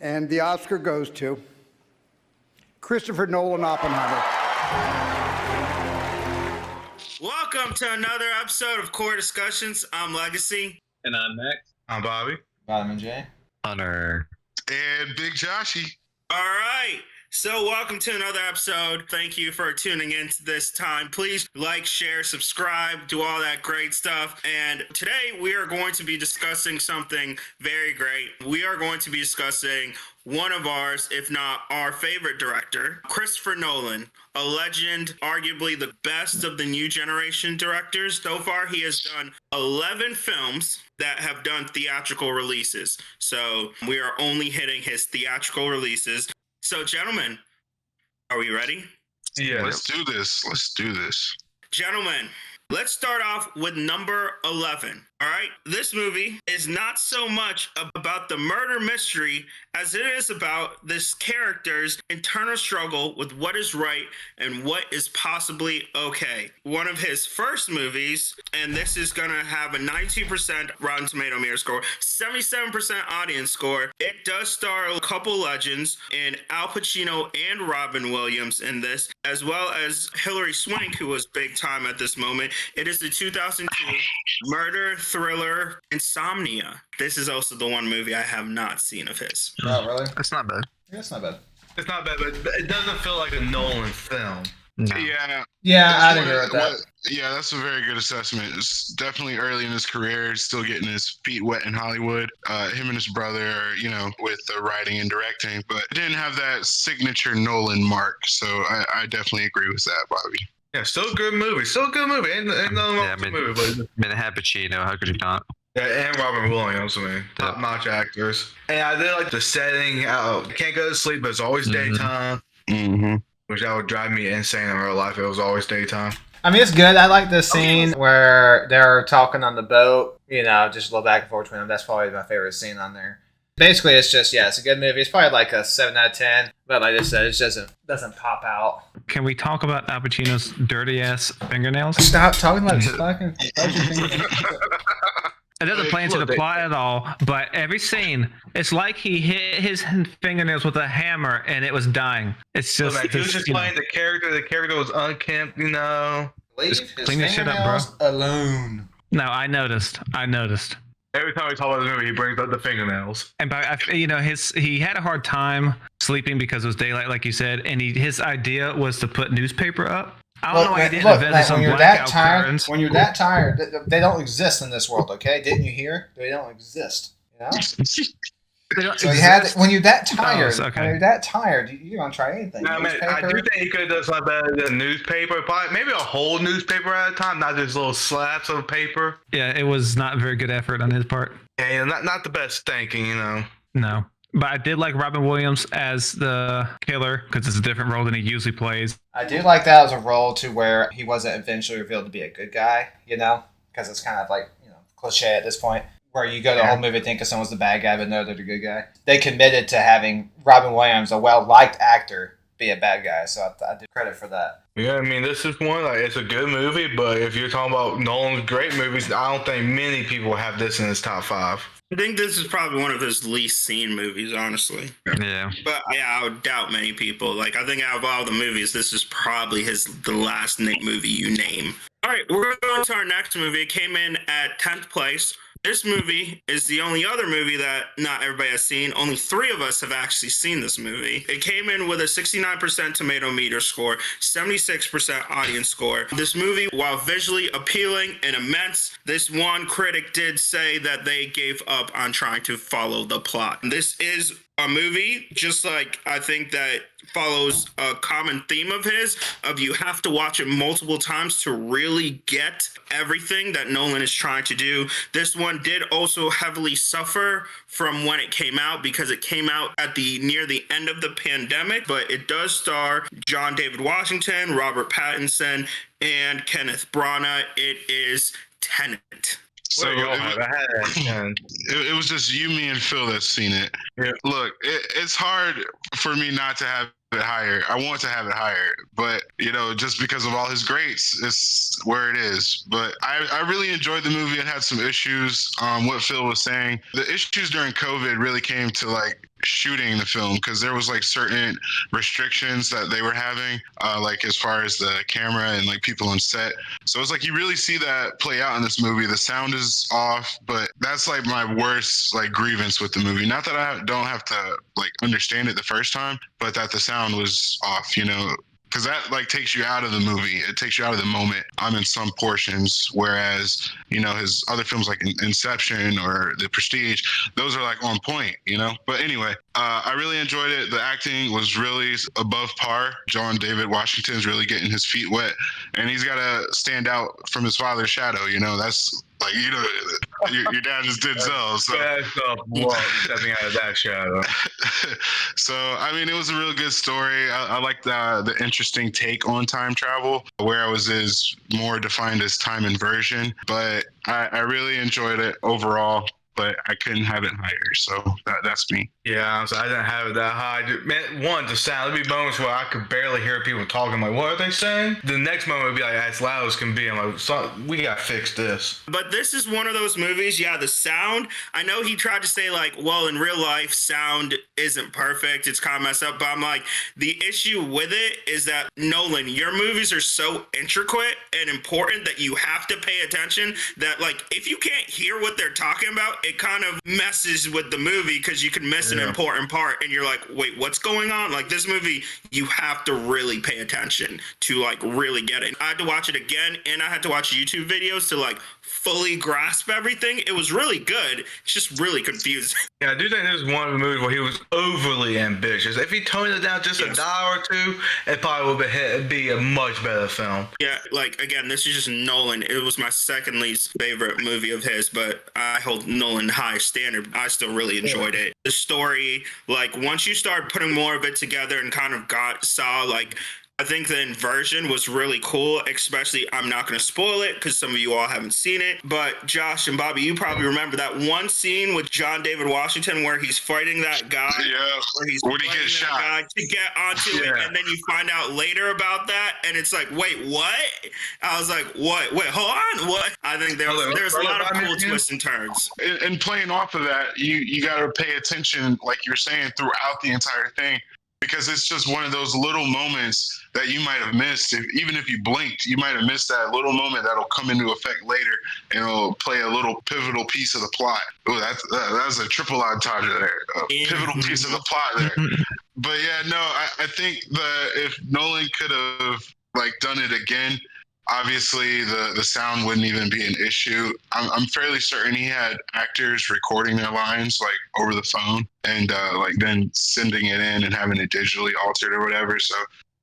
And the Oscar goes to Christopher Nolan, Oppenheimer. Welcome to another episode of Core Discussions. I'm Legacy. And I'm Max. I'm Bobby. Vitamin J. Hunter. And Big Joshy. All right. So welcome to another episode. Thank you for tuning in to this time. Please like, share, subscribe, do all that great stuff. And today we are going to be discussing something very great. We are going to be discussing one of ours, if not our favorite director, Christopher Nolan, a legend, arguably the best of the new generation directors. So far, he has done 11 films that have done theatrical releases. So we are only hitting his theatrical releases. So, gentlemen, are we ready? Yeah, let's do this. Gentlemen, let's start off with number 11. All right, this movie is not so much about the murder mystery as it is about this character's internal struggle with what is right and what is possibly okay. One of his first movies, and this is going to have a 92% Rotten Tomato meter score, 77% audience score. It does star a couple legends in Al Pacino and Robin Williams in this, as well as Hilary Swank, who was big time at this moment. It is the 2002 murder thriller Insomnia. This is also the one movie I have not seen of his. Oh, really? That's not bad. Yeah, it's not bad. It's not bad, but it doesn't feel like a Nolan film. No. Yeah, I'd agree with that. Yeah, that's a very good assessment. It's definitely early in his career, still getting his feet wet in Hollywood. Him and his brother, with the writing and directing, but it didn't have that signature Nolan mark. So I definitely agree with that, Bobby. Yeah, still a good movie. Ain't nothing wrong with the movie. But It had Pacino. How could you not? yeah, and Robin Williams, top-notch actors. And I did like the setting. Can't go to sleep, but it's always daytime. Mm-hmm. Which that would drive me insane in real life. It was always daytime. I mean, it's good. I like the scene where they're talking on the boat, just a little back and forth between them. That's probably my favorite scene on there. Basically, it's just, it's a good movie. It's probably like a 7 out of 10. But like I said, it just doesn't pop out. Can we talk about Al Pacino's dirty-ass fingernails? Stop talking about his fucking fingernails. It doesn't play into the plot at all, but every scene, it's like he hit his fingernails with a hammer and it was dying. It's just... he was just playing the character. The character was unkempt, Leave Just his clean this shit up, bro. fingernails alone. No, I noticed. Every time we talk about the movie, he brings up the fingernails. And he had a hard time sleeping because it was daylight, like you said, and his idea was to put newspaper up. I don't know why he didn't invent some blackout curtains. When you're that tired, they don't exist in this world, okay? Didn't you hear? They don't exist. When you're that tired, you're gonna try anything. No, I do think he could have done something better than newspaper. Probably, maybe a whole newspaper at a time, not just little slabs of paper. Yeah, it was not very good effort on his part. Yeah, not the best thinking, No. But I did like Robin Williams as the killer because it's a different role than he usually plays. I do like that as a role to where he wasn't eventually revealed to be a good guy, because it's kind of like, cliche at this point, where you go the whole movie thinking someone's the bad guy, but no, they're the good guy. They committed to having Robin Williams, a well-liked actor, be a bad guy, so I do credit for that. Yeah, I mean, this is one, it's a good movie, but if you're talking about Nolan's great movies, I don't think many people have this in his top 5. I think this is probably one of his least seen movies, honestly. Yeah. But yeah, I would doubt many people. I think out of all the movies, this is probably the last movie you name. All right, we're going to our next movie. It came in at 10th place. This movie is the only other movie that not everybody has seen. Only 3 of us have actually seen this movie. It came in with a 69% tomato meter score, 76% audience score. This movie, while visually appealing and immense, this one critic did say that they gave up on trying to follow the plot. This is a movie, just like I think that follows a common theme of his, of you have to watch it multiple times to really get everything that Nolan is trying to do. This one did also heavily suffer from when it came out because it came out at near the end of the pandemic, but it does star John David Washington, Robert Pattinson, and Kenneth Branagh. It is Tenet. So it was just you, me, and Phil that's seen it. Yeah. Look, it's hard for me not to have it higher. I want to have it higher, but just because of all his greats, it's where it is. But I really enjoyed the movie. It had some issues. What Phil was saying, the issues during COVID really came to shooting the film because there was like certain restrictions that they were having, like as far as the camera and like people on set. So it's like you really see that play out in this movie. The sound is off, but that's like my worst like grievance with the movie. Not that I don't have to like understand it the first time, but that the sound was off, you know, because that like takes you out of the movie. It takes you out of the moment in some portions, whereas, you know, his other films like Inception or The Prestige, those are like on point, you know. But anyway, I really enjoyed it. The acting was really above par. John David Washington's really getting his feet wet, and he's got to stand out from his father's shadow, you know. That's like, you know, your dad just did so. Stepping out of that shadow. So, I mean, it was a real good story. I like the interesting take on time travel, where it was more defined as time inversion. But I really enjoyed it overall, but I couldn't have it higher. So that's me. Yeah, so I didn't have it that high. Dude, man, one, the sound. There'd be moments where I could barely hear people talking. I'm like, what are they saying? The next moment would be like as loud as can be. I'm like, we gotta fix this. But this is one of those movies, yeah, the sound, I know he tried to say like, well, in real life, sound isn't perfect. It's kind of messed up. But I'm like, the issue with it is that, Nolan, your movies are so intricate and important that you have to pay attention that, like, if you can't hear what they're talking about, it kind of messes with the movie because you can miss an important part and you're like, wait, what's going on? Like, this movie, you have to really pay attention to like really get it. I had to watch it again, and I had to watch YouTube videos to like fully grasp everything. It was really good. It's just really confusing. Yeah, I do think this is one of the movies where he was overly ambitious. If he toned it down just a dollar or two, it probably would be a much better film. Yeah, like, again, this is just Nolan. It was my second least favorite movie of his, but I hold Nolan high standard. I still really enjoyed it. The story, like, once you start putting more of it together and kind of saw, like, I think the inversion was really cool, especially, I'm not going to spoil it because some of you all haven't seen it, but Josh and Bobby, you probably remember that one scene with John David Washington where he's fighting that guy. Yeah, where he's when he gets shot. Guy to get onto it, and then you find out later about that, and it's like, wait, what? I was like, what? Wait, hold on, what? I think there's a lot of cool twists and turns. And playing off of that, you got to pay attention, like you're saying, throughout the entire thing. Because it's just one of those little moments that you might have missed. Even if you blinked, you might have missed that little moment that'll come into effect later and it'll play a little pivotal piece of the plot. Oh, that's a triple entendre there. A pivotal piece of the plot there. But yeah, no, I think if Nolan could have like done it again, obviously the sound wouldn't even be an issue. I'm fairly certain he had actors recording their lines like over the phone and like then sending it in and having it digitally altered or whatever. So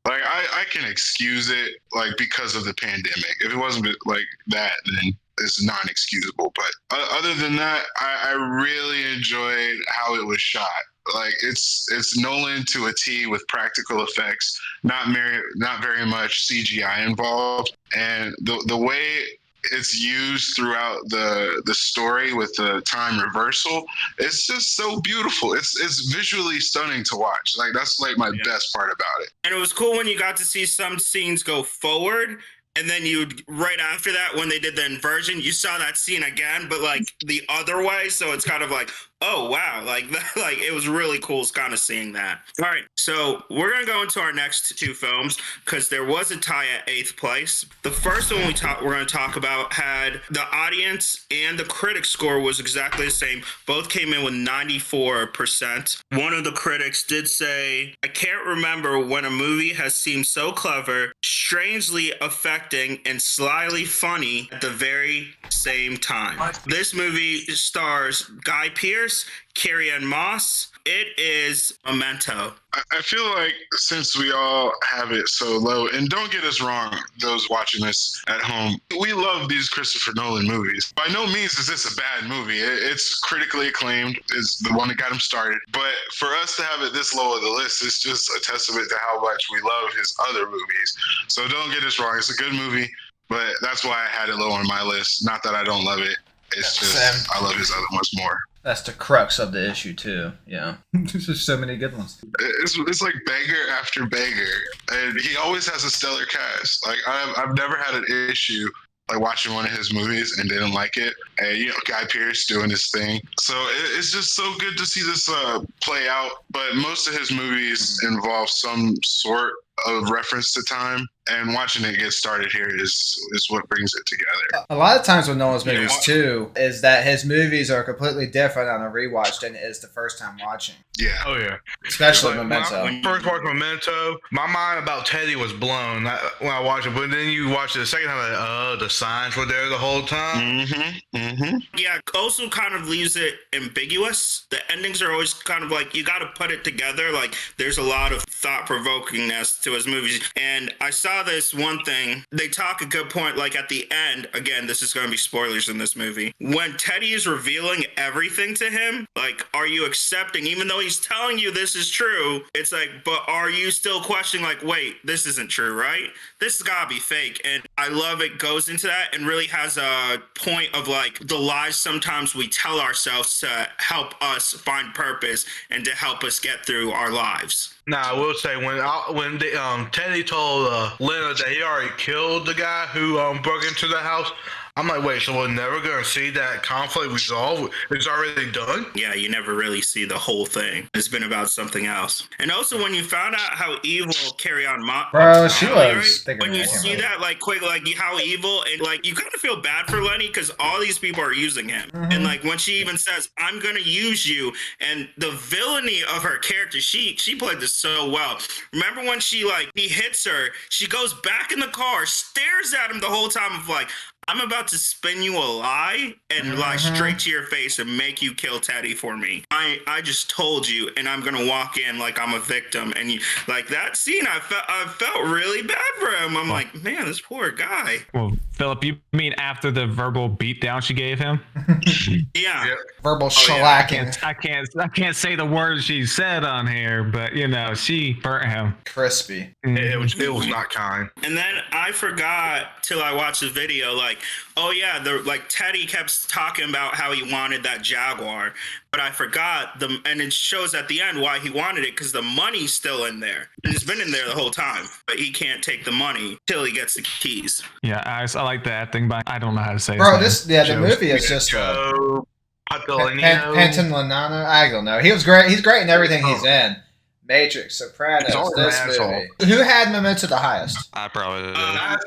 like I can excuse it like because of the pandemic. If it wasn't like that, then it's non-excusable. But other than that, I really enjoyed how it was shot. Like it's Nolan to a T with practical effects, not very much CGI involved, and the way it's used throughout the story with the time reversal, it's just so beautiful. It's visually stunning to watch. Like that's like my best part about it. And it was cool when you got to see some scenes go forward. And then right after that, when they did the inversion, you saw that scene again, but like the other way. So it's kind of like, oh, wow. Like it was really cool kind of seeing that. All right. So we're going to go into our next two films because there was a tie at 8th place. The first one we're going to talk about had the audience and the critic score was exactly the same. Both came in with 94%. One of the critics did say, I can't remember when a movie has seemed so clever, strangely affecting, and slyly funny at the very same time. This movie stars Guy Pearce, Carrie-Anne Moss. It is Memento. I feel like since we all have it so low, and don't get us wrong, those watching this at home, we love these Christopher Nolan movies. By no means is this a bad movie. It's critically acclaimed. It's the one that got him started. But for us to have it this low on the list is just a testament to how much we love his other movies. So don't get us wrong. It's a good movie, but that's why I had it low on my list. Not that I don't love it. It's just I love his other ones more. That's the crux of the issue too. Yeah, there's just so many good ones. It's like banger after banger, and he always has a stellar cast. Like I've never had an issue like watching one of his movies and didn't like it. And Guy Pearce doing his thing. So it's just so good to see this play out. But most of his movies involve some sort of reference to time, and watching it get started here is what brings it together. A lot of times with Nolan's movies too is that his movies are completely different on a rewatch than it is the first time watching. Yeah. Oh yeah. Especially Like, Memento. when I first watched Memento, my mind about Teddy was blown when I watched it. But then you watch it the second time, like, the signs were there the whole time. Yeah, also kind of leaves it ambiguous. The endings are always kind of like, you got to put it together. Like, there's a lot of thought-provokingness to his movies. And I saw this one thing. They talk a good point, like at the end, again, this is going to be spoilers in this movie. When Teddy is revealing everything to him, like, are you accepting, even though he's telling you this is true, it's like, but are you still questioning, like, wait, this isn't true, right? This has got to be fake. And I love it goes into that and really has a point of, like, the lies sometimes we tell ourselves to help us find purpose and to help us get through our lives. Now, I will say, when Teddy told Lena that he already killed the guy who broke into the house, I'm like, wait, so we're never going to see that conflict resolved? It's already done? Yeah, you never really see the whole thing. It's been about something else. And also, when you found out how evil Carrie Ann Moss Bro, she was right? When you see that, like, quick, like, how evil, and, like, you kind of feel bad for Lenny because all these people are using him. And, like, when she even says, I'm going to use you, and the villainy of her character, she played this so well. Remember when he hits her, she goes back in the car, stares at him the whole time of, like, I'm about to spin you a lie and lie straight to your face and make you kill Teddy for me. I just told you, and I'm gonna walk in like I'm a victim. And you, like, that scene, I felt really bad for him. I'm like, man, this poor guy. Well, Philip, you mean after the verbal beatdown she gave him? Yeah. Verbal shellacking. I can't say the words she said on here, but she burnt him. Crispy. It was not kind. And then I forgot till I watched the video, like, oh yeah, Teddy kept talking about how he wanted that Jaguar, but I forgot and it shows at the end why he wanted it, because the money's still in there. And it's been in there the whole time, but he can't take the money till he gets the keys. Yeah, I like the acting, but I don't know how to say Bro, his the movie is just Joe Panton Lanana. I don't know. He was great. He's great in everything he's in. Matrix, Sopranos, this movie. Who had Memento the highest? I probably did. That's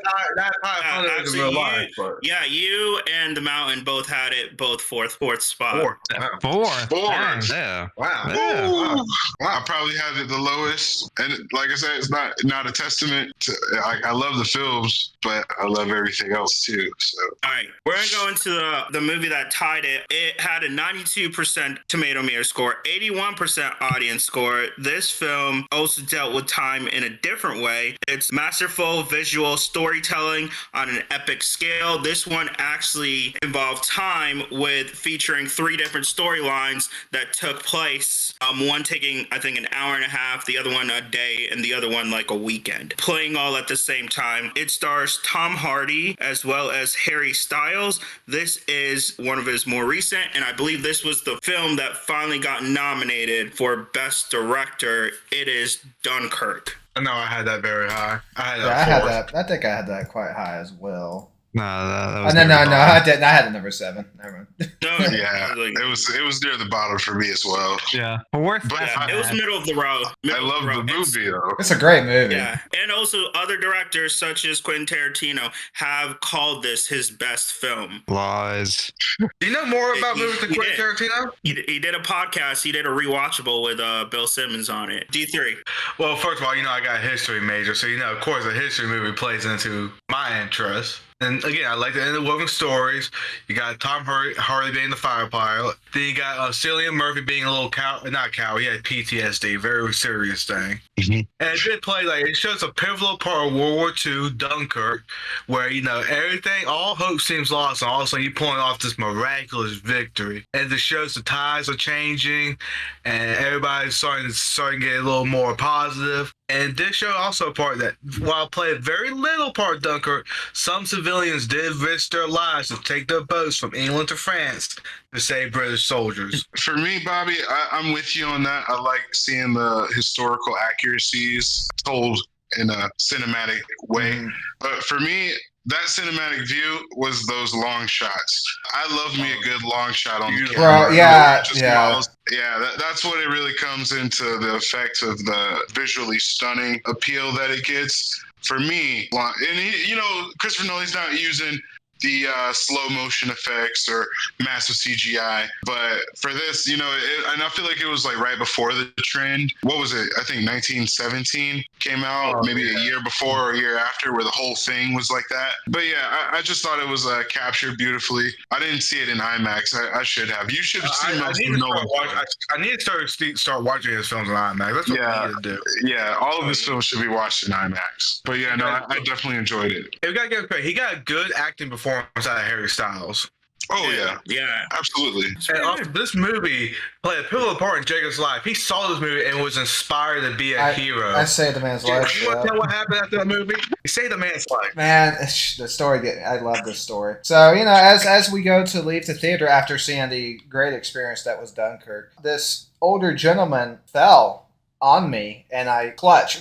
how I Actually, in real life. But. Yeah, you and The Mountain both had it, both fourth spot. Fourth. Dang. Yeah. Wow. Yeah. Wow. I probably had it the lowest, and like I said, it's not a testament to. I love the films, but I love everything else too. So. All right, we're gonna go into the movie that tied it. It had a 92% tomato meter score, 81% audience score. This film also dealt with time in a different way. It's masterful visual storytelling on an epic scale. This one actually involved time with featuring 3 different storylines that took place. One taking, I think, an hour and a half, the other one a day, and the other one like a weekend. Playing all at the same time. It stars Tom Hardy as well as Harry Styles. This is one of his more recent, and I believe this was the film that finally got nominated for Best Director. It is Dunkirk. No, I had that very high. I had that. I think I had that quite high as well. No, that was No, I didn't. I had it number 7. Never mind. No, Yeah, it was near the bottom for me as well. Yeah. But worth But it was middle of the road. I love the movie though. It's a great movie. Yeah, and also other directors such as Quentin Tarantino have called this his best film. Lies. Do you know more about movies than He Quentin did. Tarantino? He did a podcast. He did a rewatchable with Bill Simmons on it. D3. Well, first of all, I got a history major, so of course, a history movie plays into my interest. And again, I like the interwoven stories. You got Tom Hardy being the fire pilot. Then you got Cillian Murphy being a little not coward. He had PTSD, very serious thing. Mm-hmm. And it did play it shows a pivotal part of World War II, Dunkirk, where everything, all hope seems lost, and all of a sudden you're pulling off this miraculous victory. And it shows the tides are changing, and everybody's starting to get a little more positive. And this show also a part that, while playing a very little part of Dunkirk, some civilians did risk their lives to take their boats from England to France to save British soldiers. For me, Bobby, I'm with you on that. I like seeing the historical accuracies told in a cinematic way. But for me, that cinematic view was those long shots. I love me a good long shot on the Bro, camera. yeah, Just yeah. models. Yeah, that's what it really comes into the effects of the visually stunning appeal that it gets. For me, and Christopher Nolan, he's not using the slow motion effects or massive CGI. But for this, and I feel like it was like right before the trend. What was it? I think 1917 came out, maybe a year before or a year after, where the whole thing was like that. But yeah, I just thought it was captured beautifully. I didn't see it in IMAX. I should have. You should have seen I most need of to Nolan's start films. I need to start watching his films on IMAX. That's what I need to do. Yeah, all of his films should be watched in IMAX. But yeah, no, I definitely enjoyed it. We gotta give credit. He got a good acting performance out of Harry Styles. Oh yeah, Yeah. absolutely. And also, this movie played a pivotal part in Jacob's life. He saw this movie and was inspired to be a hero. I saved the man's life. You want to tell what happened after that movie? He saved the man's life. Man, the story. I love this story. So as we go to leave the theater after seeing the great experience that was Dunkirk, this older gentleman fell on me, and I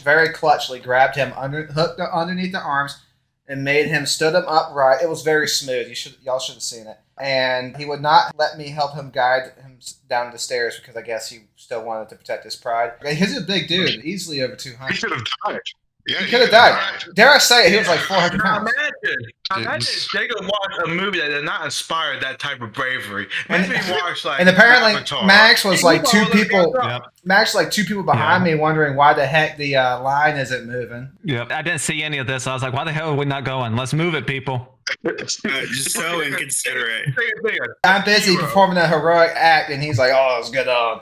very clutchly grabbed him hooked underneath the arms, and made him stood him upright. It was very smooth. Y'all should have seen it. And he would not let me help him guide him down the stairs because I guess he still wanted to protect his pride. He's a big dude, easily over 200. He could have died. Yeah, He could have died. Dare I say it? He was like 400 Now pounds. imagine if Jacob watched a movie that did not inspire that type of bravery. Imagine if he watched like And apparently, Avatar. Max was like two He people. Yep. Max like two people behind me, wondering why the heck the line isn't moving. Yep. I didn't see any of this. I was like, why the hell are we not going? Let's move it, people. Just so inconsiderate. I'm busy performing a heroic act, and he's like, "Oh, it's good on."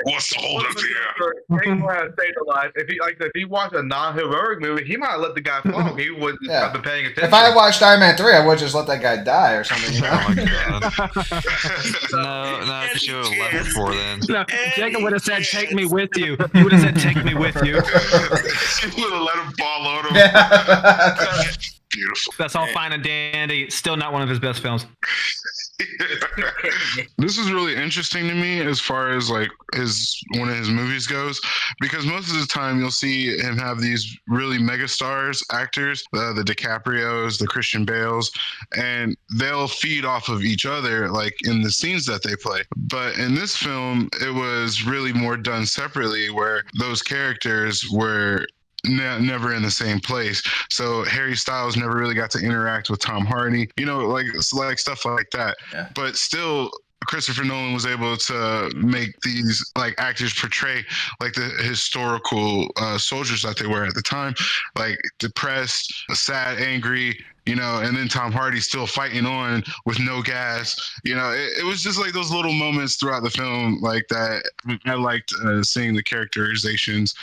What's the hold up here? If he watched a non-heroic movie, he might have let the guy fall. He wouldn't have been paying attention. If I had watched Iron Man 3, I would just let that guy die or something. You know? Oh my god. No, because you would have left before then. No, Jacob would have said, "Take me with you." He would have said, "Take me with you." You would have let him fall on him. Yeah. Beautiful. That's all fine and dandy. Still not one of his best films. This is really interesting to me as far as like one of his movies goes, because most of the time you'll see him have these really megastars actors, the DiCaprios, the Christian Bales, and they'll feed off of each other like in the scenes that they play. But in this film, it was really more done separately, where those characters were never in the same place. So Harry Styles never really got to interact with Tom Hardy, like stuff like that. Yeah. But still, Christopher Nolan was able to make these like actors portray like the historical soldiers that they were at the time, like depressed, sad, angry, and then Tom Hardy still fighting on with no gas. It was just like those little moments throughout the film like that. I liked seeing the characterizations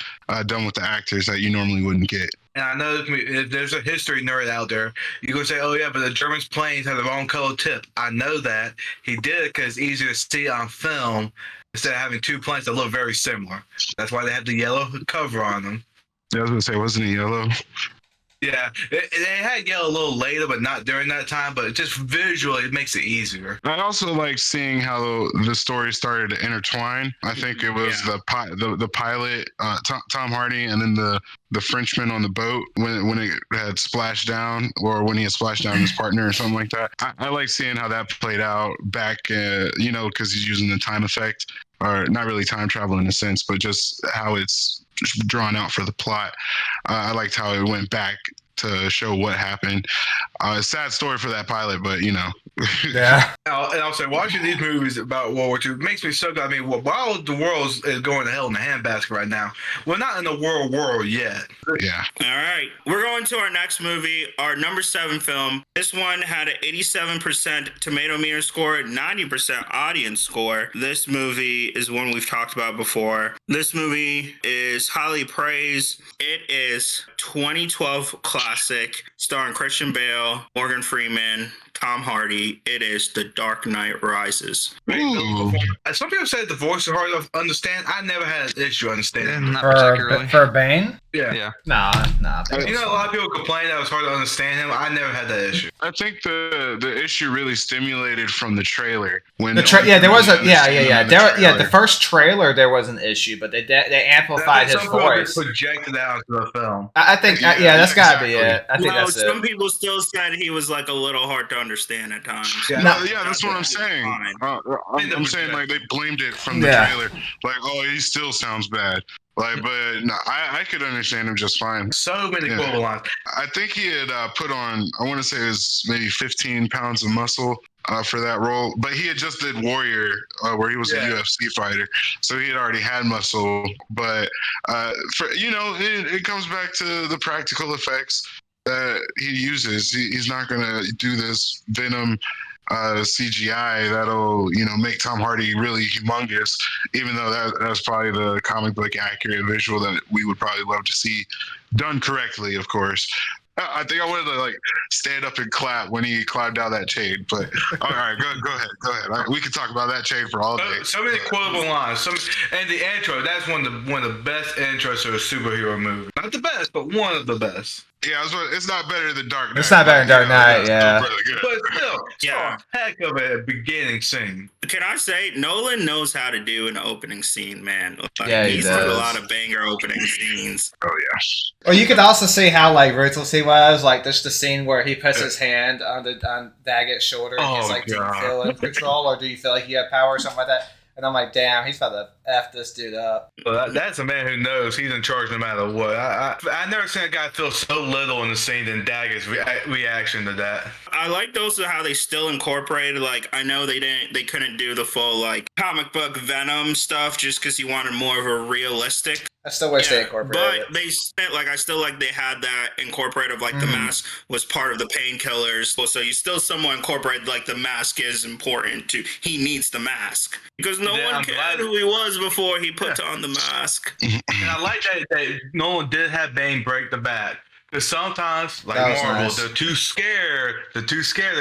done with the actors that you normally wouldn't get. And I know if there's a history nerd out there, you're going to say, oh, yeah, but the German planes have the wrong color tip. I know that. He did it because it's easier to see on film instead of having two planes that look very similar. That's why they have the yellow cover on them. Yeah, I was going to say, wasn't it yellow? Yeah, they had yellow a little later, but not during that time. But just visually, it makes it easier. I also like seeing how the story started to intertwine. I think it was the pilot, Tom Hardy, and then the Frenchman on the boat when it had splashed down, or when he had splashed down his partner or something like that. I like seeing how that played out back, because he's using the time effect, or not really time travel in a sense, but just how it's drawn out for the plot. I liked how it went back to show what happened. A sad story for that pilot, but Yeah. And I'll say, watching these movies about World War II makes me so good. I mean, while the world is going to hell in a handbasket right now, we're not in the world yet. Yeah. All right. We're going to our next movie, our number 7 film. This one had an 87% tomato meter score, 90% audience score. This movie is one we've talked about before. This movie is highly praised. It is 2012 classic starring Christian Bale, Morgan Freeman, Tom Hardy. It is The Dark Knight Rises. Ooh. Some people say the voice is hard to understand. I never had an issue understanding. Not particularly. For Bane? Yeah. Nah. You know, a lot of people complain that it was hard to understand him. I never had that issue. I think the issue really stimulated from the trailer when There was the first trailer there was an issue, but they amplified his voice. Projected out into the film. I think that's gotta be it. I think that's some it. people still said he was like a little hard to understand at times. Yeah, that's what I'm saying. I'm saying like they blamed it from the trailer, like he still sounds bad. Like, but no, I could understand him just fine. So many quotable lines. I think he had put on, I want to say it was maybe 15 pounds of muscle for that role, but he had just did Warrior, where he was a UFC fighter, so he had already had muscle. But it comes back to the practical effects that he uses. He's not gonna do this Venom CGI that'll make Tom Hardy really humongous, even though that's probably the comic book accurate visual that we would probably love to see done correctly, of course. I think I wanted to stand up and clap when he climbed down that chain, but all right, go ahead. We could talk about that chain for all day. So many quotable lines. And the intro, that's one of the best intros to a superhero movie. Not the best, but one of the best. Yeah, it's not better than Dark Knight. It's not better than Dark Knight, yeah. Really good. But still, a heck of a beginning scene. Can I say, Nolan knows how to do an opening scene, man. He's done a lot of banger opening scenes. Oh, yeah. Or you could also see how ruthless he was. There's the scene where he puts his hand on Daggett's shoulder and he's do you feel in control, or do you feel like you have power or something like that? And I'm like, damn, he's about to F this dude up. Well, that's a man who knows he's in charge no matter what. I never seen a guy feel so little in the scene than Daggett's reaction to that. I liked also how they still incorporated, I know they couldn't do the full, comic book Venom stuff just because he wanted more of a realistic. I still wish they incorporated but they spent, I still they had that incorporated of, the mask was part of the painkillers. So you still somewhat incorporate, the mask is important he needs the mask. Because no one cared who he was before he put on the mask. And I like that Nolan did have Bane break the bat. Because sometimes, Marvel, nice. they're too scared to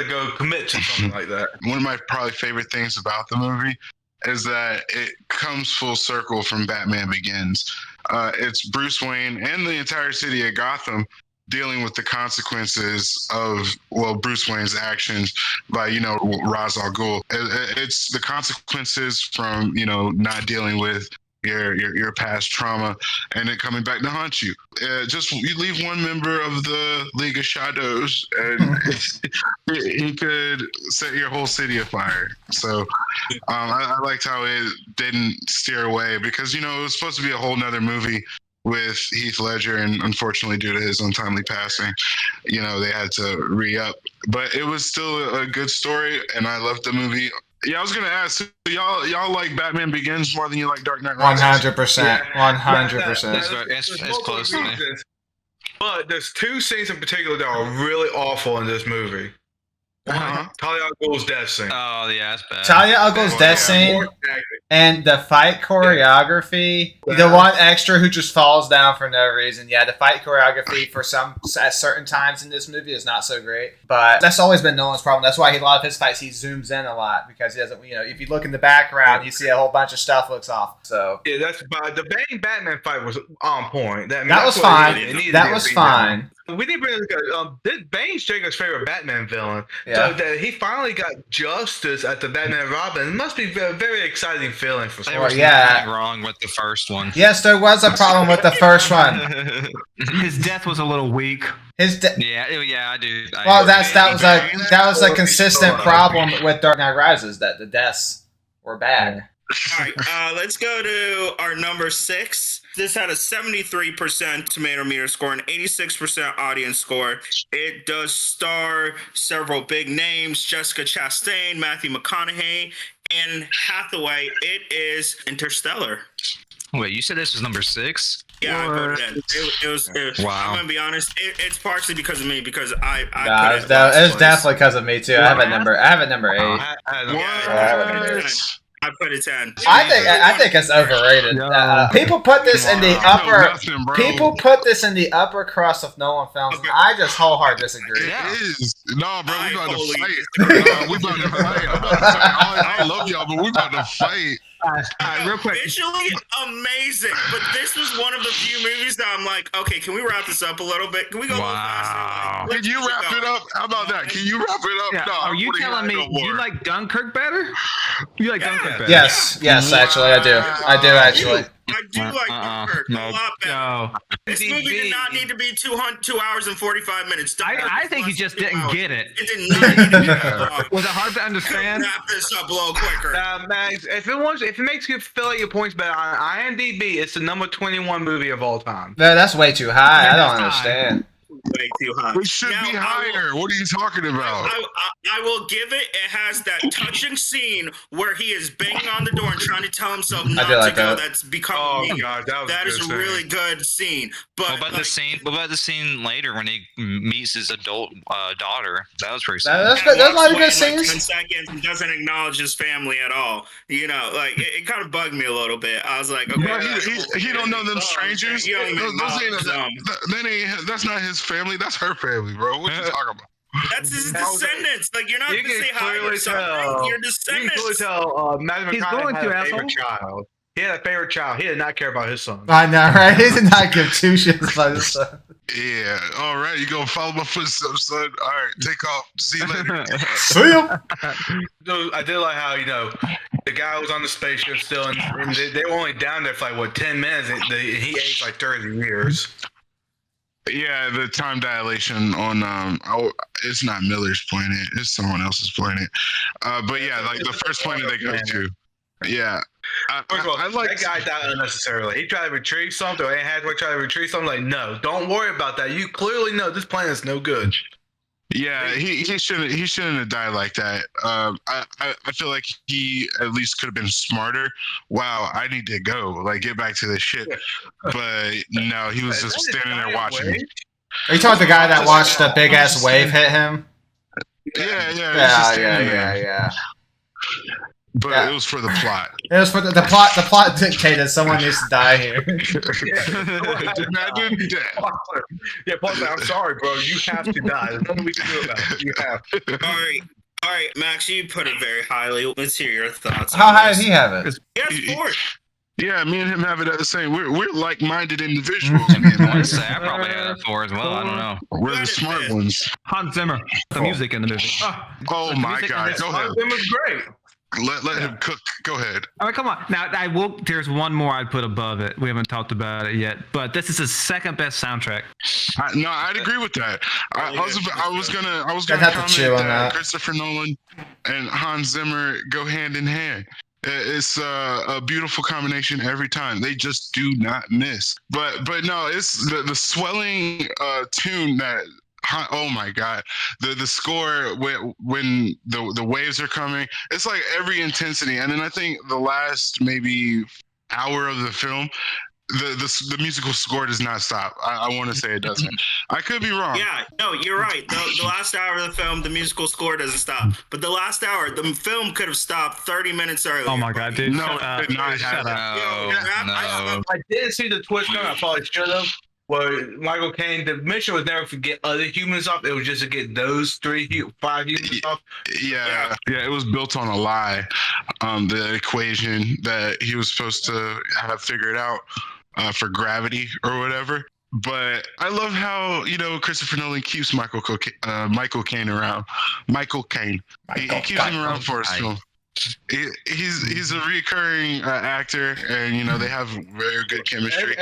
go commit to something like that. One of my probably favorite things about the movie is that it comes full circle from Batman Begins. It's Bruce Wayne and the entire city of Gotham dealing with the consequences of Bruce Wayne's actions by Ra's al Ghul. It's the consequences from not dealing with your past trauma and it coming back to haunt you. You leave one member of the League of Shadows and he could set your whole city afire. So I liked how it didn't steer away because it was supposed to be a whole nother movie with Heath Ledger, and unfortunately due to his untimely passing, they had to re-up. But it was still a good story and I loved the movie. Yeah, I was gonna ask. So y'all like Batman Begins more than you like Dark Knight Rises? 100%. 100%. It's close to me. But there's two scenes in particular that are really awful in this movie. Talia al Ghul's death scene. Oh yeah, that's bad. Talia al Ghul's death scene and the fight choreography. The one extra who just falls down for no reason. Yeah, the fight choreography at certain times in this movie is not so great. But that's always been Nolan's problem. That's why a lot of his fights he zooms in a lot because he doesn't. If you look in the background, you see a whole bunch of stuff looks off. So yeah, the Bane Batman fight was on point. That was fine. That was fine. We didn't really Bane's Jacob's favorite Batman villain. Yeah. So that he finally got justice at the Batman and Robin. It must be a very exciting feeling for There someone. was nothing wrong with the first one. Yes, there was a problem with the first one. His death was a little weak. Yeah, I do. That was a consistent problem with Dark Knight Rises, that the deaths were bad. All right, let's go to our number 6. This had a 73% tomato meter score and 86% audience score. It does star several big names: Jessica Chastain, Matthew McConaughey, and Hathaway. It is Interstellar. Wait, you said this was number 6? Yeah, I voted it. It was. Wow. I'm gonna be honest. It's partially because of me because I It was definitely because of me too. I have it number 8. I put it 10. I think it's overrated. People put this in the upper. People put this in the upper crust of Nolan films. And I just wholeheartedly disagree. It is. No, bro, we about to fight. We about to fight. I love y'all, but we about to fight. Real quick. Visually amazing, but this was one of the few movies that I'm like, okay, can we wrap this up a little bit? Can we go a little faster? Like, Can you wrap it up? How about that? Can you wrap it up? Yeah. No, Are you telling me you like Dunkirk better? You like Dunkirk better? Yes, actually, I do. I do actually. I do like Dunkirk a lot better. No. This movie did not need to be 2 hours and 45 minutes. I think you just didn't get it. It did not need to be that long. Was it hard to understand? Wrap this up a little quicker. Max, if it makes you feel like your points better on IMDb, it's the number 21 movie of all time. No, that's way too high. I don't That's understand. Way too high. It should be higher. What are you talking about? I will give it. It has that touching scene where he is banging on the door and trying to tell himself not to go. That's becoming me. God, that is a really good scene. But What about the scene? What about the scene later when he meets his adult daughter? That was pretty. That's good. That's a lot of good Like 10 scenes. seconds and doesn't acknowledge his family at all. You know, like it kind of bugged me a little bit. I was like, okay, But he don't know them strangers. You don't even That's not his family. That's her family, bro. What you talking about? That's his descendants. Like, you're not You going to can say hi clearly or something. tell. Your You can descendants. clearly tell Matthew He's McConaughey going had to, a favorite asshole. child. He had a favorite child. He did not care about his son. I know, right? He did not give two shits about this stuff. Yeah. All right. You gonna follow my footsteps, son? All right. Take off. See you later. See ya. So I did like how, the guy was on the spaceship still, and they were only down there for 10 minutes. He aged like 30 years. Yeah, the time dilation on it's not Miller's planet, it's someone else's planet. But yeah, like the first planet they go to. Yeah. First of all, I like that guy died unnecessarily. He tried to retrieve something, or Anne Hathaway tried to retrieve something. Like, no, don't worry about that. You clearly know this planet's no good. Yeah, he shouldn't have died like that. I feel like he at least could have been smarter. Wow, I need to go. Like, get back to the ship. But no, he was just standing there watching. Are you talking about the guy that watched the big ass wave hit him? Yeah. Yeah. But it was for the plot. It was for the plot. The plot dictated someone needs to die here. Imagine that. Yeah, Paul, I'm sorry, bro. You have to die. There's nothing we can do about it. You have to. All right, Max, you put it very highly. Let's hear your thoughts. How high did he have it? He has 4. Yeah, me and him have it at the same. We're like-minded individuals. I probably had it 4 as well. I don't know. We're the smart ones. Hans Zimmer, the music in the movie. Oh my God! Go ahead. It was great. Let him cook. Go ahead. I mean, come on. Now, there's one more I'd put above it. We haven't talked about it yet, but this is his second best soundtrack. I'd agree with that. I was gonna have to chew comment on that that. Christopher Nolan and Hans Zimmer go hand in hand. It's a beautiful combination every time. They just do not miss. But no, it's the swelling tune that. Oh my God, the score when the waves are coming, it's like every intensity. And then I think the last maybe hour of the film, the musical score does not stop. I want to say it doesn't. I could be wrong. Yeah, no, you're right. The last hour of the film, the musical score doesn't stop. But the last hour, the film could have stopped 30 minutes earlier. Oh my God, dude! No, it did not Shut up. No. I didn't see the twist coming. I probably should have. Where Michael Caine, the mission was never to get other humans off. It was just to get those 5 humans off. Yeah, it was built on a lie. The equation that he was supposed to have figured out for gravity or whatever. But I love how Christopher Nolan keeps Michael Caine around. Michael Caine. He keeps him around for his film. He's a recurring actor, and they have very good chemistry.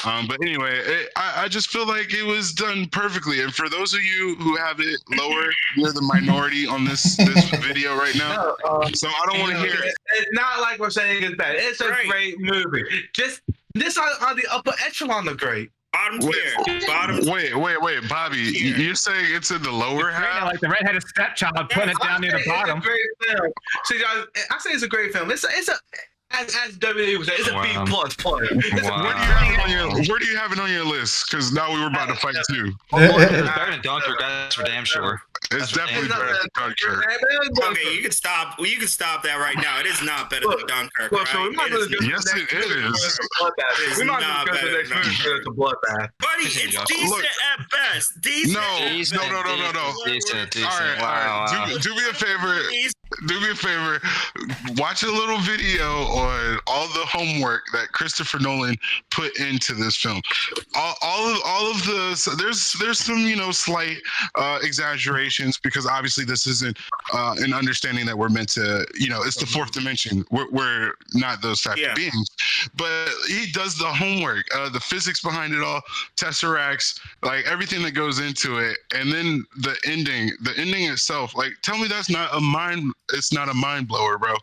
But anyway, I just feel like it was done perfectly. And for those of you who have it lower, you're the minority on this video right now. So I don't want to hear it. It's not like we're saying it's bad. It's a great movie. Just this on the upper echelon of great. Bottom tier. Wait, Bobby, you're saying it's in the lower half? Like the redheaded stepchild putting it down near the bottom. It's a great film. See, guys, I say it's a great film. It's a as WWE was saying, it's a B plus player. Where do you have it on your list? Because now we were about to fight too. It's better than Dunkirk, that's for damn sure. It's definitely better than Dunkirk. Okay, you can stop. You can stop that right now. It is not better than Dunkirk. Well, so we might as well go to Yes, the next it movie. is. We might as well go to the next movie because it's a bloodbath. Buddy, it's decent at best. Decent. No. Decent. All right. Wow. Do me a favor. do me a favor, watch a little video on all the homework that Christopher Nolan put into this film. All of the there's some slight exaggerations because obviously this isn't an understanding that we're meant to it's the fourth dimension. We're not those type of beings, but he does the homework, the physics behind it all, tesseracts, like everything that goes into it, and then the ending itself. Like, tell me that's not a mind. It's not a mind blower, bro.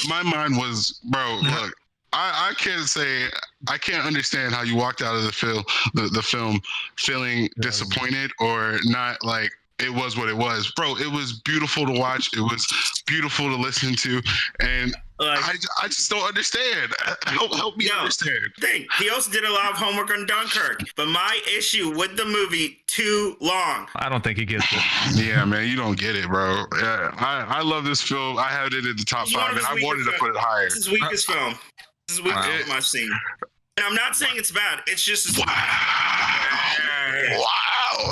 My mind was, bro. Look, I can't understand how you walked out of the film feeling disappointed or not. Like, it was what it was, bro. It was beautiful to watch. It was beautiful to listen to, and I just don't understand. Help me understand. He also did a lot of homework on Dunkirk, but my issue with the movie, too long. I don't think he gets it. Yeah, man, you don't get it, bro. Yeah, I love this film. I had it in the top 5, and I wanted to put it higher. This is his weakest film. This is the weakest film I've seen. And I'm not saying it's bad. It's just wow.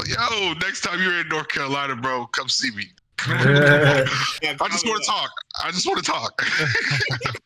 Yo, next time you're in North Carolina, bro, come see me. I just want to talk.